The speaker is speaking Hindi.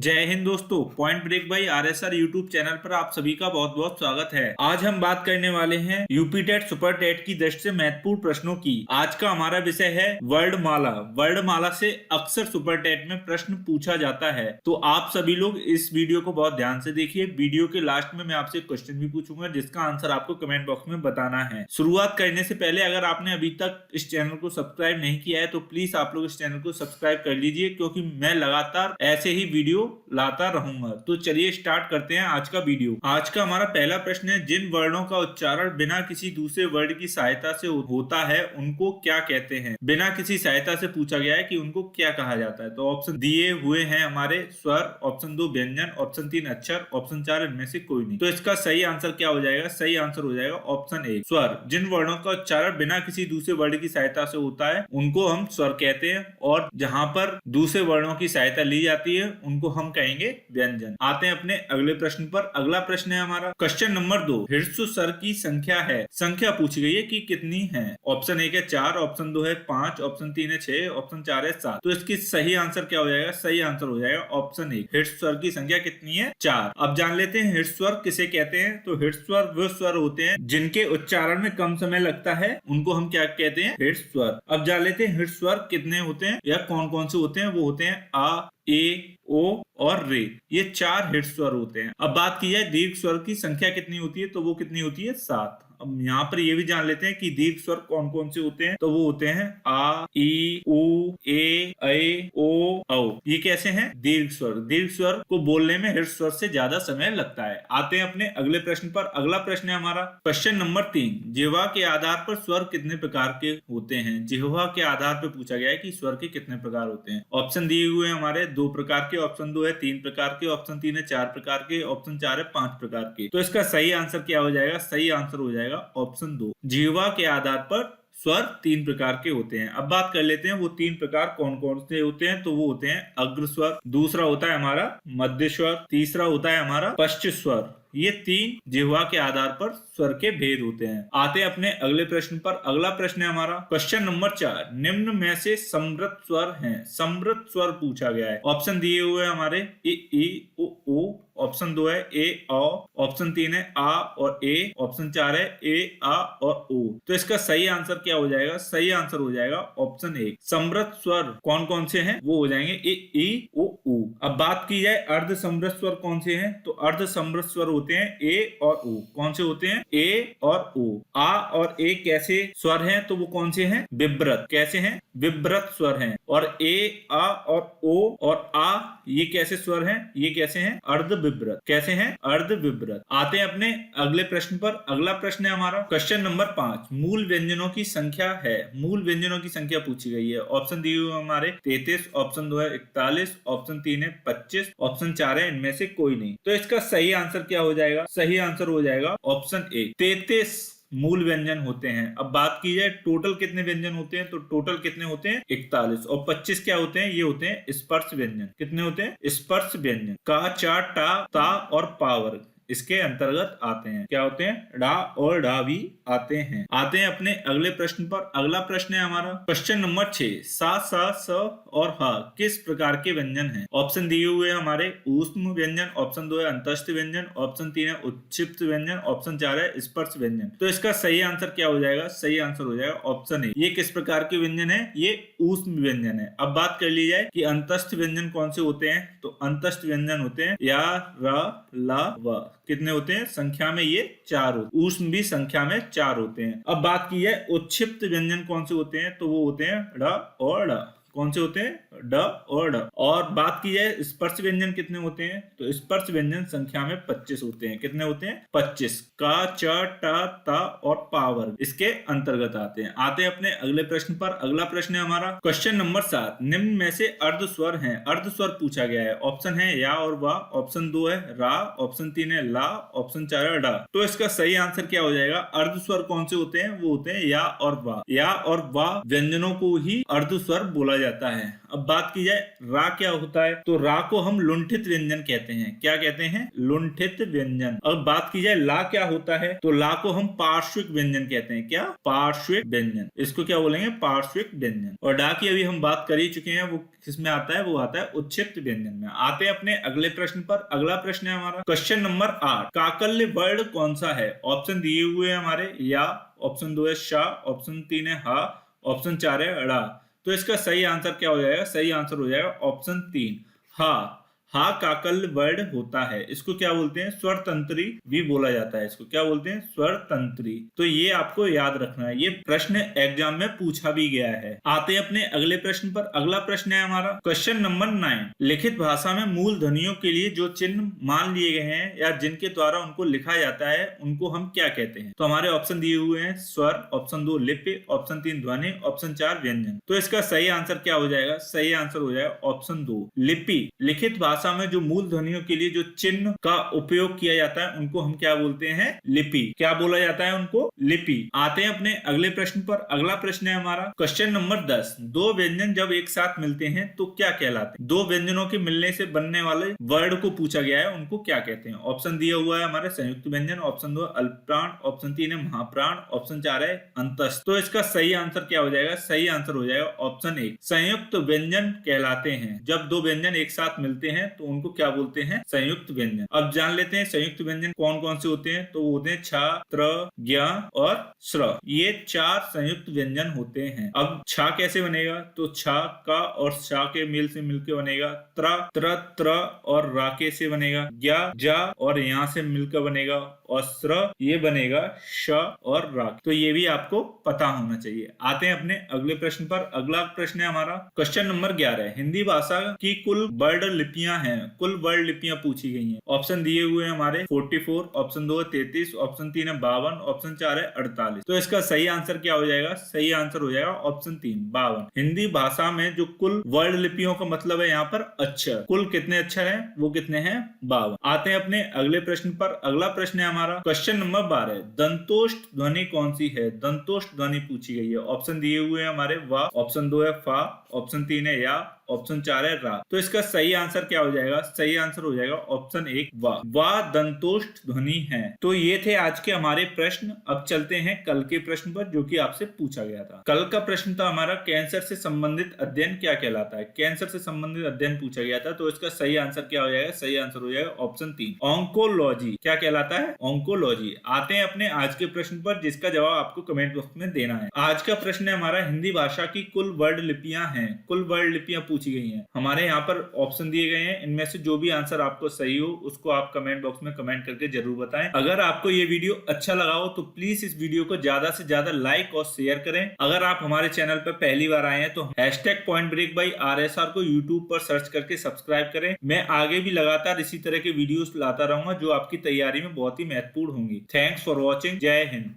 जय हिंद दोस्तों, point break by RSR YouTube channel पर आप सभी का बहुत बहुत स्वागत है। आज हम बात करने वाले हैं यूपी टेट सुपर टेट की दृष्टि से महत्वपूर्ण प्रश्नों की। आज का हमारा विषय है वर्णमाला। वर्णमाला से अक्सर सुपर टेट में प्रश्न पूछा जाता है, तो आप सभी लोग इस वीडियो को बहुत ध्यान से देखिए। वीडियो के लास्ट में मैं आपसे क्वेश्चन भी पूछूंगा जिसका आंसर आपको कमेंट बॉक्स में बताना है। शुरुआत करने से पहले अगर आपने अभी तक इस चैनल को सब्सक्राइब नहीं किया है तो प्लीज आप लोग इस चैनल को सब्सक्राइब कर लीजिए, क्योंकि मैं लगातार ऐसे ही वीडियो लाता रहूंगा। तो चलिए स्टार्ट करते हैं आज का वीडियो। आज का हमारा पहला प्रश्न है, जिन वर्णों का उच्चारण बिना किसी दूसरे वर्ण की सहायता से होता है उनको क्या कहते हैं। बिना किसी सहायता से पूछा गया है कि उनको क्या कहा जाता है। तो ऑप्शन दिए हुए हैं हमारे स्वर, ऑप्शन 2 व्यंजन, ऑप्शन 3 अक्षर, ऑप्शन 4 इनमें से कोई नहीं। तो इसका सही आंसर क्या हो जाएगा? सही आंसर हो जाएगा ऑप्शन 1 स्वर। जिन वर्णों का उच्चारण बिना किसी दूसरे वर्ण की सहायता से होता है उनको हम स्वर कहते हैं, और जहां पर दूसरे वर्णों की सहायता ली जाती है उनको हम कहेंगे व्यंजन। आते हैं अपने अगले प्रश्न पर। अगला प्रश्न है हमारा क्वेश्चन नंबर 2, ह्रस्व स्वर की संख्या है। संख्या पूछी गई है कि कितनी है। ऑप्शन 1 है 4, ऑप्शन 2 है 5, ऑप्शन 3 है 6, ऑप्शन 4 है 7। तो इसकी सही आंसर क्या हो जाएगा? सही आंसर हो जाएगा ऑप्शन 1, ह्रस्व स्वर की संख्या कितनी है? 4। अब जान लेते हैं ह्रस्व स्वर किसे कहते हैं। तो ह्रस्व स्वर वो स्वर होते हैं जिनके उच्चारण में कम समय लगता है, उनको हम क्या कहते हैं? ह्रस्व स्वर। अब जान लेते हैं ह्रस्व स्वर कितने होते हैं या कौन कौन से होते हैं। वो होते हैं आ, ए, ओ और रे। ये 4 ह्रस्व स्वर होते हैं। अब बात की जाए दीर्घ स्वर की संख्या कितनी होती है, तो वो कितनी होती है? 7। अब यहाँ पर ये भी जान लेते हैं कि दीर्घ स्वर कौन कौन से होते हैं। तो वो होते हैं आ, ई, उ, ए, ओ, औ। ये कैसे हैं? दीर्घ स्वर। दीर्घ स्वर को बोलने में ह्रस्व स्वर से ज्यादा समय लगता है। आते हैं अपने अगले प्रश्न पर। अगला प्रश्न है हमारा क्वेश्चन नंबर 3, जिह्वा के आधार पर स्वर कितने प्रकार के होते हैं। जिह्वा के आधार पर पूछा गया है कि स्वर के कितने प्रकार होते हैं। ऑप्शन दिए हुए हैं हमारे 2 प्रकार के, ऑप्शन 2 है 3 प्रकार के, ऑप्शन 3 है 4 प्रकार के, ऑप्शन 4 है 5 प्रकार के। तो इसका सही आंसर क्या हो जाएगा? सही आंसर हो जाएगा ऑप्शन 2, जिह्वा के आधार पर स्वर 3 प्रकार के होते हैं। अब बात कर लेते हैं वो 3 प्रकार कौन कौन से होते हैं। तो वो होते हैं अग्र स्वर, दूसरा होता है हमारा मध्य स्वर, तीसरा होता है हमारा पश्च स्वर। ये 3 जिह्वा के आधार पर स्वर के भेद होते हैं। आते हैं अपने अगले प्रश्न पर। अगला प्रश्न है हमारा क्वेश्चन नंबर 4, निम्न में से समृत स्वर हैं। समृत स्वर पूछा गया है। ऑप्शन दिए हुए हमारे ई, ओ, ऑप्शन 2 है ए, औ, ऑप्शन 3 है आ और ए, ऑप्शन 4 है ए, आ और ओ। तो इसका सही आंसर क्या हो जाएगा? सही आंसर हो जाएगा ऑप्शन 1, समृत स्वर कौन कौन से हैं? वो हो जाएंगे ए, ई, ओ, उ। अब बात की जाए अर्ध समृत स्वर कौन से हैं। तो अर्ध समृत स्वर होते हैं ए और ओ। कौन से होते हैं? ए और ओ। आ और ए कैसे स्वर हैं? तो वो कौन से हैं? विव्रत। कैसे हैं? विव्रत स्वर हैं। और ए, आ और ओ और आ ये कैसे स्वर हैं? ये कैसे हैं? अर्ध विव्रत। कैसे हैं? अर्ध विव्रत। आते हैं अपने अगले प्रश्न पर। अगला प्रश्न है हमारा क्वेश्चन नंबर 5, मूल व्यंजनों की संख्या है। मूल व्यंजनों की संख्या पूछी गई है। ऑप्शन दिए हुए हमारे 33, ऑप्शन 2 है 41, ऑप्शन 3 है 25, ऑप्शन 4 है इनमें से कोई नहीं। तो इसका सही आंसर क्या हो जाएगा? सही आंसर हो जाएगा ऑप्शन 1, 33 मूल व्यंजन होते हैं। अब बात की जाए टोटल कितने व्यंजन होते हैं। तो टोटल कितने होते हैं? 41। और 25 क्या होते हैं? ये होते हैं स्पर्श व्यंजन। कितने होते हैं? स्पर्श व्यंजन। का, चा, टा, ता और पा वर्ग इसके अंतर्गत आते हैं। क्या होते हैं? डा और डा भी आते हैं। आते हैं अपने अगले प्रश्न पर। अगला प्रश्न है हमारा क्वेश्चन नंबर 6, सा, सा, स और ह किस प्रकार के व्यंजन हैं। ऑप्शन दिए हुए हैं हमारे ऊष्म व्यंजन, ऑप्शन 2 है अंतस्थ व्यंजन, ऑप्शन 3 है उत्क्षिप्त व्यंजन, ऑप्शन 4 है स्पर्श व्यंजन। तो इसका सही आंसर क्या हो जाएगा? सही आंसर हो जाएगा ऑप्शन 1। ये किस प्रकार के व्यंजन है? ये ऊष्म व्यंजन है। अब बात कर ली जाए कि अंतस्थ व्यंजन कौन से होते हैं। तो अंतस्थ व्यंजन होते हैं या, र, ला, व। कितने होते हैं? संख्या में ये 4 होते हैं। ऊष्म भी संख्या में 4 होते हैं। अब बात की जाए उत्क्षिप्त व्यंजन कौन से होते हैं। तो वो होते हैं ड और ड। कौन से होते हैं? ड और ड। और बात की जाए स्पर्श व्यंजन कितने होते हैं। तो स्पर्श व्यंजन संख्या में 25 होते हैं। कितने होते हैं? 25। का, च, टा, ता और पा वर्ग इसके अंतर्गत आते हैं। आते हैं अपने अगले प्रश्न पर। अगला प्रश्न है हमारा क्वेश्चन नंबर 7, निम्न में से अर्ध स्वर हैं। अर्ध स्वर पूछा गया है। ऑप्शन है या और वा, ऑप्शन 2 है रा, ऑप्शन 3 है ला, ऑप्शन 4 है डा। तो इसका सही आंसर क्या हो जाएगा? अर्ध स्वर कौन से होते हैं? वो होते हैं या और वा। या और वा व्यंजनों को ही अर्ध स्वर बोला जाता है। अब बात की जाए रा क्या होता है, तो रा को हम लुंठित व्यंजन कहते हैं। क्या कहते हैं? लुंठित व्यंजन। अब बात की जाए ला क्या होता है, तो ला को हम पार्श्विक व्यंजन कहते हैं। क्या? पार्श्विक व्यंजन। इसको क्या बोलेंगे? पार्श्विक व्यंजन। और डा की अभी हम बात कर ही चुके हैं, वो किसमें आता है? वो आता है उच्छिष्ट व्यंजन में। आते हैं अपने अगले प्रश्न पर। अगला प्रश्न है हमारा क्वेश्चन नंबर 8। काकल्य वर्ण कौन सा है? ऑप्शन दिए हुए हैं हमारे या, ऑप्शन 2 है शा, ऑप्शन 3 है हा, ऑप्शन 4 है ड़ा। तो इसका सही आंसर क्या हो जाएगा? सही आंसर हो जाएगा ऑप्शन 3 हा। हा काकल्य वर्ण होता है। इसको क्या बोलते हैं? स्वर तंत्री भी बोला जाता है। इसको क्या बोलते हैं? स्वर तंत्री। तो ये आपको याद रखना है, ये प्रश्न एग्जाम में पूछा भी गया है। आते हैं अपने अगले प्रश्न पर। अगला प्रश्न है हमारा क्वेश्चन नंबर 9। लिखित भाषा में मूल ध्वनियों के लिए जो चिन्ह मान लिए गए हैं या जिनके द्वारा उनको लिखा जाता है, उनको हम क्या कहते हैं? तो हमारे ऑप्शन दिए हुए हैं स्वर, ऑप्शन 2 लिपि, ऑप्शन 3 ध्वनि, ऑप्शन 4 व्यंजन। तो इसका सही आंसर क्या हो जाएगा? सही आंसर हो जाएगा ऑप्शन 2 लिपि। लिखित भाषा में जो मूल ध्वनियों के लिए जो चिन्ह का उपयोग किया जाता है, उनको हम क्या बोलते हैं? लिपि। क्या बोला जाता है उनको? लिपि। आते हैं अपने अगले प्रश्न पर। अगला प्रश्न है हमारा क्वेश्चन नंबर 10। दो व्यंजन जब एक साथ मिलते हैं तो क्या कहलाते हैं? दो व्यंजनों के मिलने से बनने वाले वर्ड को पूछा गया है, उनको क्या कहते हैं? ऑप्शन दिया हुआ है हमारे संयुक्त व्यंजन, ऑप्शन 2 अल्पप्राण, ऑप्शन 3 है महाप्राण, ऑप्शन 4 है अंतस्थ। तो इसका सही आंसर क्या हो जाएगा? सही आंसर हो जाएगा ऑप्शन 1 संयुक्त व्यंजन कहलाते हैं। जब दो व्यंजन एक साथ मिलते हैं तो उनको क्या बोलते हैं? संयुक्त व्यंजन। अब जान लेते हैं संयुक्त व्यंजन कौन कौन से होते हैं। तो वो होते हैं छ, त्र, ज्ञ और श्र। ये 4 संयुक्त व्यंजन होते हैं। अब छ कैसे बनेगा? तो छ का और शा के मेल से मिलकर बनेगा त्र, त्र, त्र और रा के से बनेगा ज्ञ, ज और यहाँ से मिलकर बनेगा और श्र, ये बनेगा श और रा। तो ये भी आपको पता होना चाहिए। आते हैं अपने अगले प्रश्न पर। अगला प्रश्न है हमारा क्वेश्चन नंबर 11। हिंदी भाषा की कुल वर्ण लिपियां हैं, कुल वर्ण लिपियां पूछी गई हैं। ऑप्शन दिए हुए हैं हमारे 44, ऑप्शन 2 है 33, ऑप्शन 3 है 52, ऑप्शन 4 है 48। तो इसका सही आंसर क्या हो जाएगा? सही आंसर हो जाएगा ऑप्शन 3 52। हिंदी भाषा में जो कुल वर्ण लिपियों का मतलब है यहाँ पर अक्षर। कुल कितने अक्षर हैं? वो कितने हैं? 52। आते हैं अपने अगले प्रश्न पर। अगला प्रश्न है हमारा क्वेश्चन नंबर 12। दंतोष्ठ ध्वनि कौन सी है? दंतोष्ठ ध्वनि पूछी गई है। ऑप्शन दिए हुए हैं हमारे वा, ऑप्शन 2 है फा, ऑप्शन 3 है या, ऑप्शन 4 है रा। तो इसका सही आंसर क्या हो जाएगा? सही आंसर हो जाएगा ऑप्शन 1 वा। वा दंतोष्ठ ध्वनि है। तो ये थे आज के हमारे प्रश्न। अब चलते हैं कल के प्रश्न पर, जो कि आपसे पूछा गया था। कल का प्रश्न था हमारा कैंसर से संबंधित अध्ययन क्या कहलाता है? कैंसर से संबंधित अध्ययन पूछा गया था। तो इसका सही आंसर क्या हो जाएगा? सही आंसर हो जाएगा ऑप्शन 3 ऑन्कोलॉजी। क्या कहलाता है? ऑन्कोलॉजी। आते हैं अपने आज के प्रश्न पर, जिसका जवाब आपको कमेंट बॉक्स में देना है। आज का प्रश्न है हमारा हिंदी भाषा की कुल वर्ण लिपियां हैं, कुल वर्ण लिपियां पूछी गई हैं। हमारे यहाँ पर ऑप्शन दिए गए हैं, इनमें से जो भी आंसर आपको सही हो उसको आप कमेंट बॉक्स में कमेंट करके जरूर बताएं। अगर आपको ये वीडियो अच्छा लगा हो तो प्लीज इस वीडियो को ज्यादा से ज्यादा लाइक और शेयर करें। अगर आप हमारे चैनल पर पहली बार आए हैं तो #PointBreak को यूट्यूब पर सर्च करके सब्सक्राइब करें। मैं आगे भी लगातार इसी तरह के वीडियोस लाता रहूंगा जो आपकी तैयारी में बहुत ही महत्वपूर्ण होंगी। Thanks for watching. जय हिंद।